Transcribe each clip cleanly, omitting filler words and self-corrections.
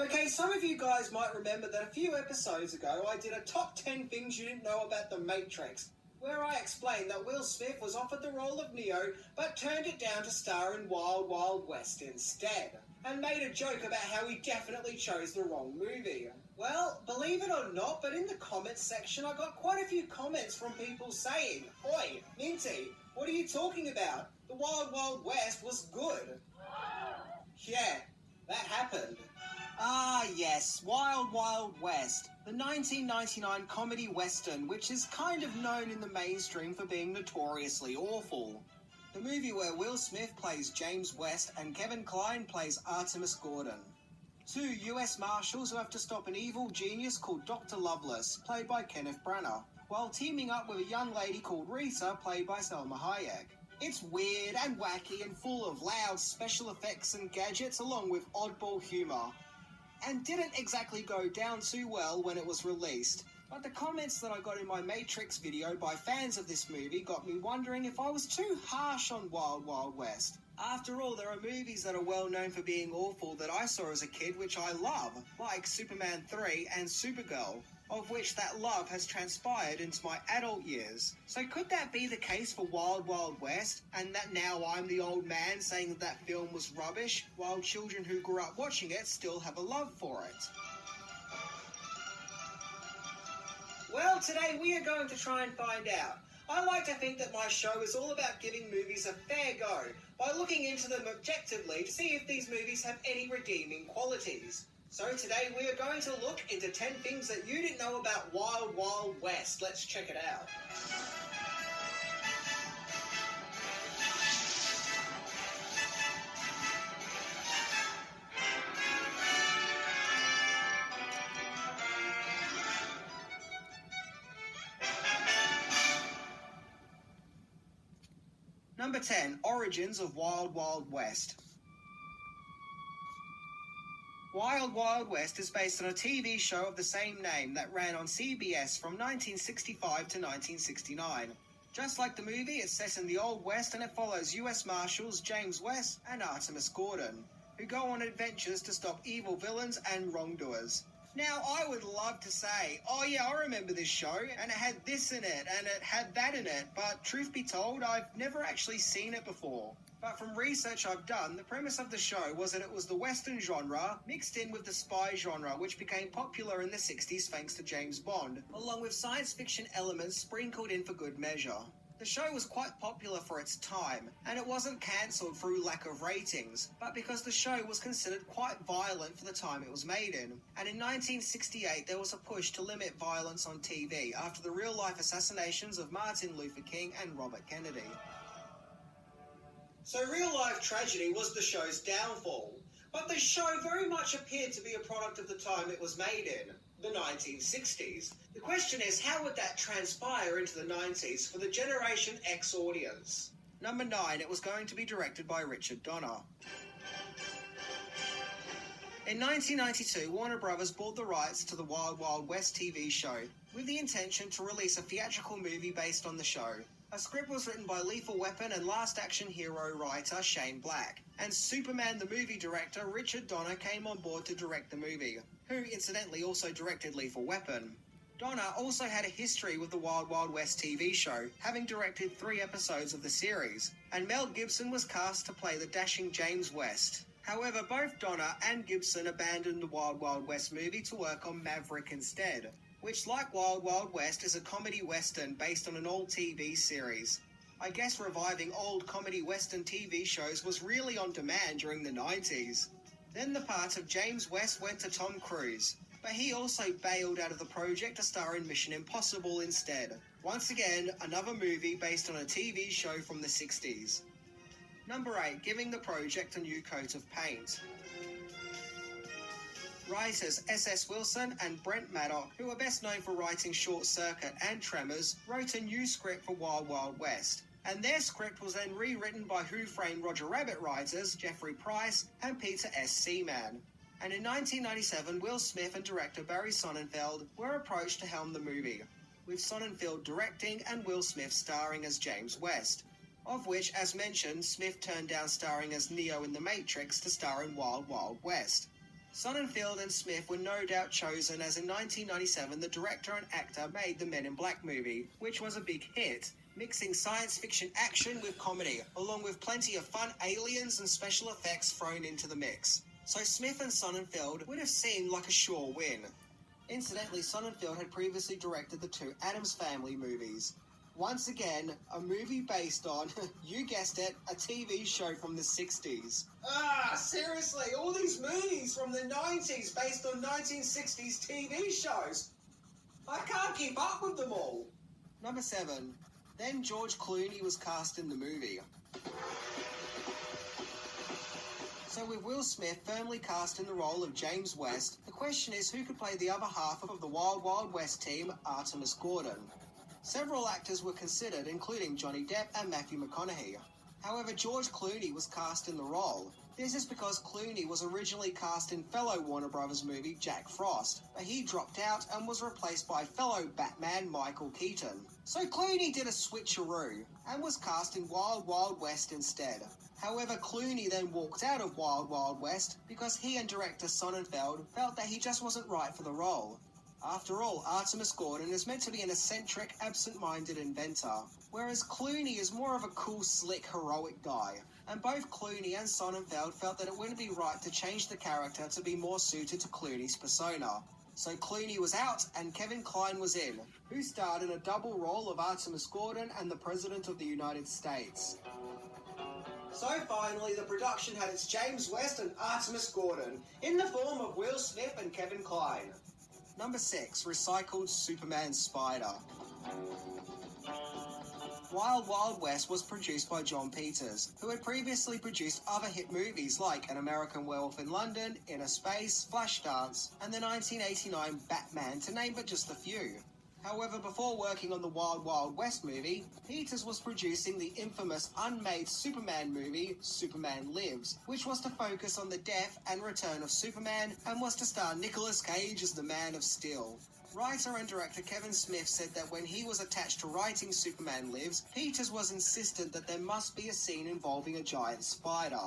Okay, some of you guys might remember that a few episodes ago I did a top 10 things you didn't know about The Matrix, where I explained that Will Smith was offered the role of Neo but turned it down to star in Wild Wild West instead, and made a joke about how he definitely chose the wrong movie. Well, believe it or not, but in the comments section I got quite a few comments from people saying, "Oi, Minty, what are you talking about? The Wild Wild West was good." Yeah, that happened. Ah yes, Wild Wild West, the 1999 comedy western which is kind of known in the mainstream for being notoriously awful. The movie where Will Smith plays James West and Kevin Kline plays Artemis Gordon. Two US Marshals who have to stop an evil genius called Dr. Lovelace, played by Kenneth Branagh, while teaming up with a young lady called Rita, played by Selma Hayek. It's weird and wacky and full of loud special effects and gadgets along with oddball humour, and didn't exactly go down too well when it was released. But the comments that I got in my Matrix video by fans of this movie got me wondering if I was too harsh on Wild Wild West. After all, there are movies that are well known for being awful that I saw as a kid which I love, like Superman 3 and Supergirl, of which that love has transpired into my adult years. So could that be the case for Wild Wild West, and that now I'm the old man saying that that film was rubbish, while children who grew up watching it still have a love for it? Well, today we are going to try and find out. I like to think that my show is all about giving movies a fair go, by looking into them objectively to see if these movies have any redeeming qualities. So today we are going to look into 10 things that you didn't know about Wild Wild West. Let's check it out. Number 10. Origins of Wild Wild West. Wild Wild West is based on a TV show of the same name that ran on CBS from 1965 to 1969. Just like the movie, it's set in the Old West and it follows US Marshals James West and Artemis Gordon, who go on adventures to stop evil villains and wrongdoers. Now, I would love to say, oh yeah, I remember this show, and it had this in it, and it had that in it, but truth be told, I've never actually seen it before. But from research I've done, the premise of the show was that it was the Western genre mixed in with the spy genre, which became popular in the 60s thanks to James Bond, along with science fiction elements sprinkled in for good measure. The show was quite popular for its time, and it wasn't cancelled through lack of ratings, but because the show was considered quite violent for the time it was made in. And in 1968 there was a push to limit violence on TV after the real-life assassinations of Martin Luther King and Robert Kennedy. So real-life tragedy was the show's downfall, but the show very much appeared to be a product of the time it was made in, the 1960s. The question is, how would that transpire into the 90s for the Generation X audience? Number 9, it was going to be directed by Richard Donner. In 1992, Warner Brothers bought the rights to the Wild Wild West TV show, with the intention to release a theatrical movie based on the show. A script was written by Lethal Weapon and Last Action Hero writer Shane Black, and Superman the movie director Richard Donner came on board to direct the movie, who incidentally also directed Lethal Weapon. Donner also had a history with the Wild Wild West TV show, having directed 3 episodes of the series, and Mel Gibson was cast to play the dashing James West. However, both Donner and Gibson abandoned the Wild Wild West movie to work on Maverick instead, which, like Wild Wild West, is a comedy western based on an old TV series. I guess reviving old comedy western TV shows was really on demand during the 90s. Then the part of James West went to Tom Cruise, but he also bailed out of the project to star in Mission Impossible instead. Once again, another movie based on a TV show from the 60s. Number 8, giving the project a new coat of paint. Writers S.S. Wilson and Brent Maddock, who are best known for writing Short Circuit and Tremors, wrote a new script for Wild Wild West, and their script was then rewritten by Who Framed Roger Rabbit writers Jeffrey Price and Peter S. Seaman. And in 1997, Will Smith and director Barry Sonnenfeld were approached to helm the movie, with Sonnenfeld directing and Will Smith starring as James West, of which, as mentioned, Smith turned down starring as Neo in The Matrix to star in Wild Wild West. Sonnenfeld and Smith were no doubt chosen as in 1997 the director and actor made the Men in Black movie, which was a big hit, mixing science fiction action with comedy, along with plenty of fun aliens and special effects thrown into the mix. So Smith and Sonnenfeld would have seemed like a sure win. Incidentally, Sonnenfeld had previously directed the two Addams Family movies. Once again, a movie based on, you guessed it, a TV show from the 60s. Seriously, all these movies from the 90s based on 1960s TV shows. I can't keep up with them all. Number 7. Then George Clooney was cast in the movie. So with Will Smith firmly cast in the role of James West, the question is who could play the other half of the Wild Wild West team, Artemis Gordon. Several actors were considered, including Johnny Depp and Matthew McConaughey. However, George Clooney was cast in the role. This is because Clooney was originally cast in fellow Warner Brothers movie Jack Frost, but he dropped out and was replaced by fellow Batman Michael Keaton. So Clooney did a switcheroo and was cast in Wild Wild West instead. However, Clooney then walked out of Wild Wild West because he and director Sonnenfeld felt that he just wasn't right for the role. After all, Artemis Gordon is meant to be an eccentric, absent-minded inventor, whereas Clooney is more of a cool, slick, heroic guy. And both Clooney and Sonnenfeld felt that it wouldn't be right to change the character to be more suited to Clooney's persona. So Clooney was out and Kevin Kline was in, who starred in a double role of Artemis Gordon and the President of the United States. So finally, the production had its James West and Artemis Gordon, in the form of Will Smith and Kevin Kline. Number 6. Recycled Superman Spider. Wild Wild West was produced by John Peters, who had previously produced other hit movies like An American Werewolf in London, Inner Space, Flashdance, and the 1989 Batman, to name but just a few. However, before working on the Wild Wild West movie, Peters was producing the infamous unmade Superman movie, Superman Lives, which was to focus on the death and return of Superman and was to star Nicolas Cage as the Man of Steel. Writer and director Kevin Smith said that when he was attached to writing Superman Lives, Peters was insistent that there must be a scene involving a giant spider.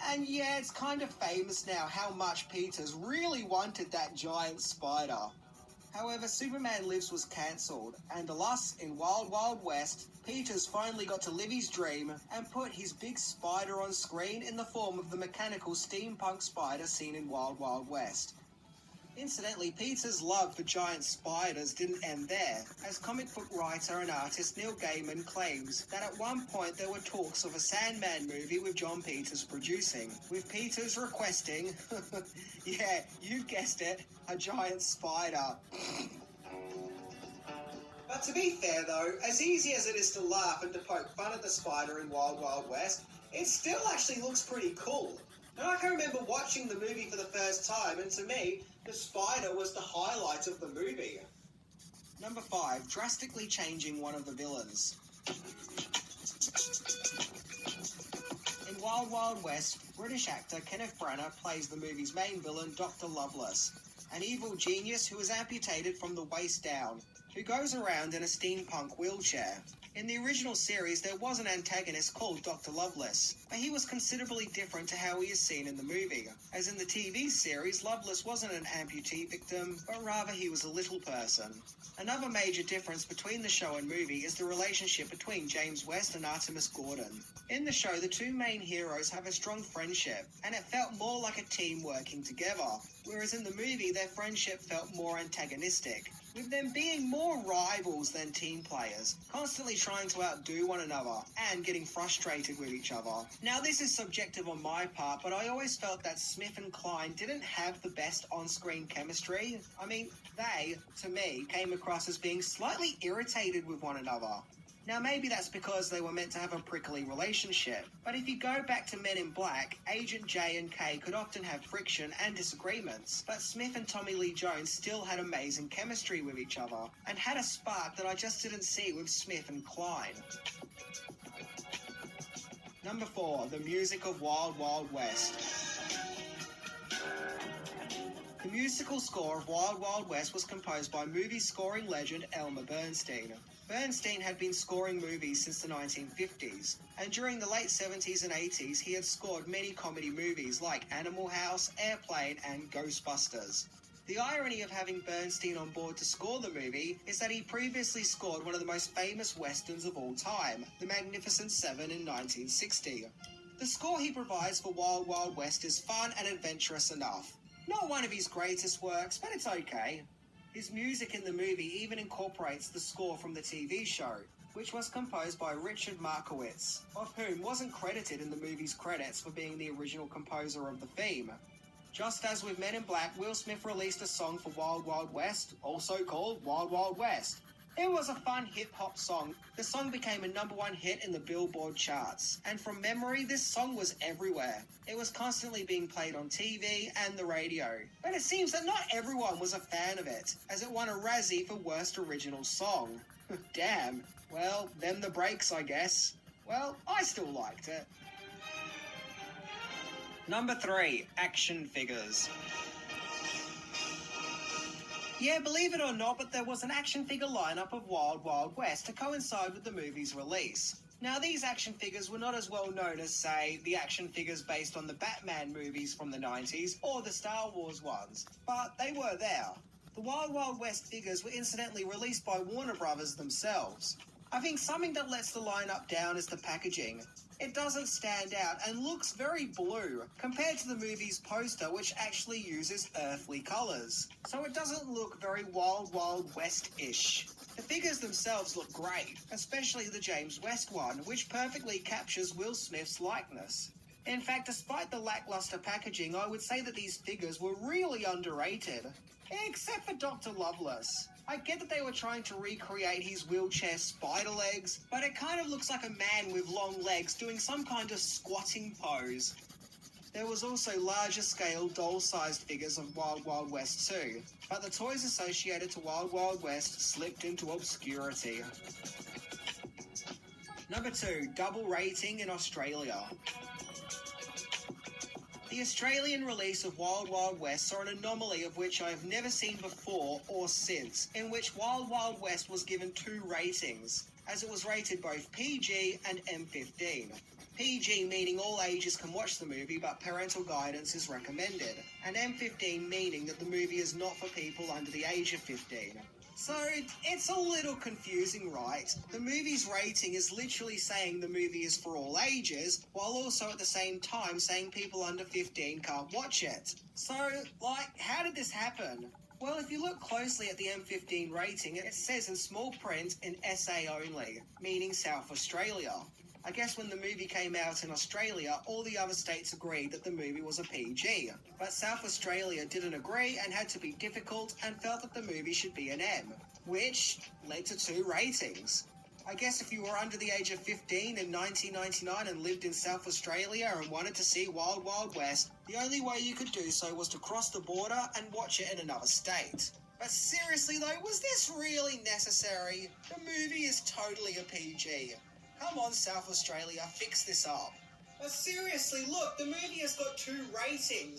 And yeah, it's kind of famous now how much Peters really wanted that giant spider. However, Superman Lives was cancelled, and alas, in Wild Wild West, Peters finally got to live his dream and put his big spider on screen in the form of the mechanical steampunk spider seen in Wild Wild West. Incidentally, Peters' love for giant spiders didn't end there, as comic book writer and artist Neil Gaiman claims that at one point there were talks of a Sandman movie with John Peters producing, with Peters requesting, yeah, you guessed it, a giant spider. But to be fair though, as easy as it is to laugh and to poke fun at the spider in Wild Wild West, it still actually looks pretty cool. And I can remember watching the movie for the first time, and to me, the spider was the highlight of the movie. Number 5. Drastically changing one of the villains. In Wild Wild West, British actor Kenneth Branagh plays the movie's main villain, Dr. Lovelace, an evil genius who is amputated from the waist down, who goes around in a steampunk wheelchair. In the original series, there was an antagonist called Dr. Lovelace, but he was considerably different to how he is seen in the movie, as in the TV series, Lovelace wasn't an amputee victim, but rather he was a little person. Another major difference between the show and movie is the relationship between James West and Artemis Gordon. In the show, the two main heroes have a strong friendship, and it felt more like a team working together, whereas in the movie, their friendship felt more antagonistic, with them being more rivals than team players, constantly trying to outdo one another and getting frustrated with each other. Now, this is subjective on my part, but I always felt that Smith and Kline didn't have the best on-screen chemistry. I mean, they, to me, came across as being slightly irritated with one another. Now, maybe that's because they were meant to have a prickly relationship, but if you go back to Men in Black, Agent J and K could often have friction and disagreements, but Smith and Tommy Lee Jones still had amazing chemistry with each other, and had a spark that I just didn't see with Smith and Kline. Number 4. The music of Wild Wild West. The musical score of Wild Wild West was composed by movie scoring legend Elmer Bernstein. Bernstein had been scoring movies since the 1950s, and during the late 70s and 80s he had scored many comedy movies like Animal House, Airplane and Ghostbusters. The irony of having Bernstein on board to score the movie is that he previously scored one of the most famous westerns of all time, The Magnificent Seven in 1960. The score he provides for Wild Wild West is fun and adventurous enough. Not one of his greatest works, but it's okay. His music in the movie even incorporates the score from the TV show, which was composed by Richard Markowitz, of whom wasn't credited in the movie's credits for being the original composer of the theme. Just as with Men in Black, Will Smith released a song for Wild Wild West, also called Wild Wild West. It was a fun hip-hop song. The song became a #1 hit in the Billboard charts, and from memory, this song was everywhere. It was constantly being played on TV and the radio. But it seems that not everyone was a fan of it, as it won a Razzie for Worst Original Song. Damn. Well, them the breaks, I guess. Well, I still liked it. Number 3, action figures. Yeah, believe it or not, but there was an action figure lineup of Wild Wild West to coincide with the movie's release. Now, these action figures were not as well known as, say, the action figures based on the Batman movies from the 90s or the Star Wars ones, but they were there. The Wild Wild West figures were incidentally released by Warner Brothers themselves. I think something that lets the lineup down is the packaging. It doesn't stand out and looks very blue compared to the movie's poster, which actually uses earthly colours. So it doesn't look very Wild Wild West-ish. The figures themselves look great, especially the James West one, which perfectly captures Will Smith's likeness. In fact, despite the lackluster packaging, I would say that these figures were really underrated. Except for Dr. Loveless. I get that they were trying to recreate his wheelchair spider legs, but it kind of looks like a man with long legs doing some kind of squatting pose. There was also larger scale doll-sized figures of Wild Wild West too, but the toys associated to Wild Wild West slipped into obscurity. Number 2, double rating in Australia. The Australian release of Wild Wild West saw an anomaly of which I have never seen before or since, in which Wild Wild West was given 2 ratings, as it was rated both PG and M15. PG meaning all ages can watch the movie, but parental guidance is recommended, and M15 meaning that the movie is not for people under the age of 15. So, it's a little confusing, right? The movie's rating is literally saying the movie is for all ages, while also at the same time saying people under 15 can't watch it. So, how did this happen? Well, if you look closely at the M15 rating, it says in small print in SA only, meaning South Australia. I guess when the movie came out in Australia, all the other states agreed that the movie was a PG. But South Australia didn't agree and had to be difficult and felt that the movie should be an M, which led to 2 ratings. I guess if you were under the age of 15 in 1999 and lived in South Australia and wanted to see Wild Wild West, the only way you could do so was to cross the border and watch it in another state. But seriously though, was this really necessary? The movie is totally a PG. Come on, South Australia, fix this up. But seriously, look, the movie has got 2 ratings.